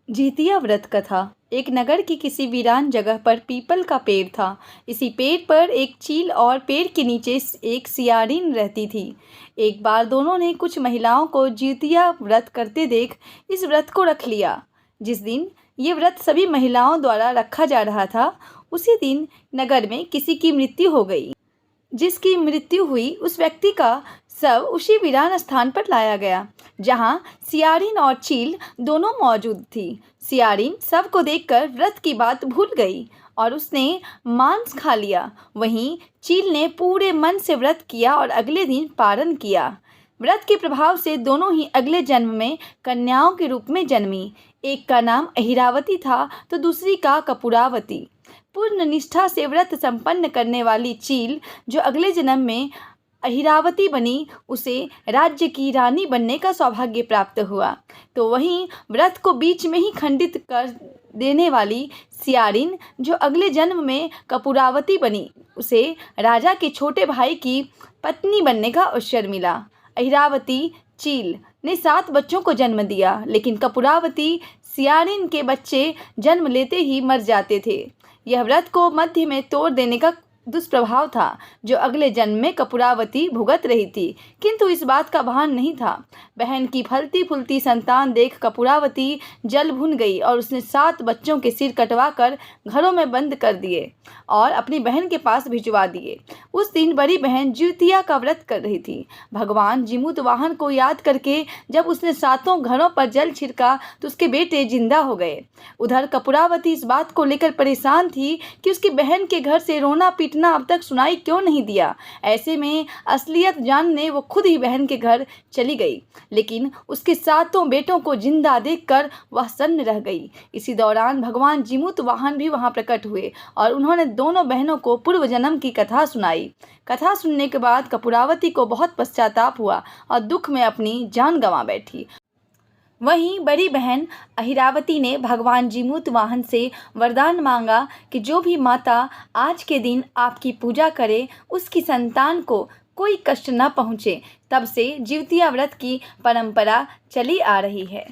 जीतिया व्रत कथा। एक नगर की किसी वीरान जगह पर पीपल का पेड़ था। इसी पेड़ पर एक चील और पेड़ के नीचे एक सियारिन रहती थी। एक बार दोनों ने कुछ महिलाओं को जीतिया व्रत करते देख इस व्रत को रख लिया। जिस दिन ये व्रत सभी महिलाओं द्वारा रखा जा रहा था, उसी दिन नगर में किसी की मृत्यु हो गई। जिसकी मृत्यु हुई उस व्यक्ति का शव उसी वीरान स्थान पर लाया गया, जहां सियारिन और चील दोनों मौजूद थी। सियारिन शव को देखकर व्रत की बात भूल गई और उसने मांस खा लिया। वहीं चील ने पूरे मन से व्रत किया और अगले दिन पारण किया। व्रत के प्रभाव से दोनों ही अगले जन्म में कन्याओं के रूप में जन्मी। एक का नाम अहिरावती था तो दूसरी का कपूरावती। पूर्ण निष्ठा से व्रत संपन्न करने वाली चील जो अगले जन्म में अहिरावती बनी, उसे राज्य की रानी बनने का सौभाग्य प्राप्त हुआ। तो वहीं व्रत को बीच में ही खंडित कर देने वाली सियारिन जो अगले जन्म में कपूरावती बनी, उसे राजा के छोटे भाई की पत्नी बनने का अवसर मिला। अहिरावती चील ने 7 बच्चों को जन्म दिया, लेकिन कपूरावती सियारिन के बच्चे जन्म लेते ही मर जाते थे। यह व्रत को मध्य में तोड़ देने का दुष्प्रभाव था जो अगले जन्म में कपूरावती भुगत रही थी, किंतु इस बात का भान नहीं था। बहन की फलती फूलती संतान देख कपूरावती जल भुन गई और उसने 7 बच्चों के सिर कटवा कर घरों में बंद कर दिए और अपनी बहन के पास भिजवा दिए। उस दिन बड़ी बहन जीतिया का व्रत कर रही थी। भगवान जीमूतवाहन को याद करके जब उसने 7 घरों पर जल छिड़का तो उसके बेटे जिंदा हो गए। उधर कपूरावती इस बात को लेकर परेशान थी कि उसकी बहन के घर से रोना पीटना अब तक सुनाई क्यों नहीं दिया। ऐसे में असलियत जानने वो खुद ही बहन के घर चली गई, लेकिन उसके 7 बेटों को जिंदा देखकर वह सन्न रह गई। इसी दौरान भगवान जीमूतवाहन भी वहां प्रकट हुए और उन्होंने दोनों बहनों को पूर्व जन्म की कथा सुनाई। कथा सुनने के बाद कपूरावती को बहुत पश्चाताप हुआ और दुख में अपनी जान गंवा बैठी। वहीं बड़ी बहन अहिरावती ने भगवान जीमूतवाहन से वरदान मांगा कि जो भी माता आज के दिन आपकी पूजा करे उसकी संतान को कोई कष्ट न पहुँचे। तब से जीतिया व्रत की परंपरा चली आ रही है।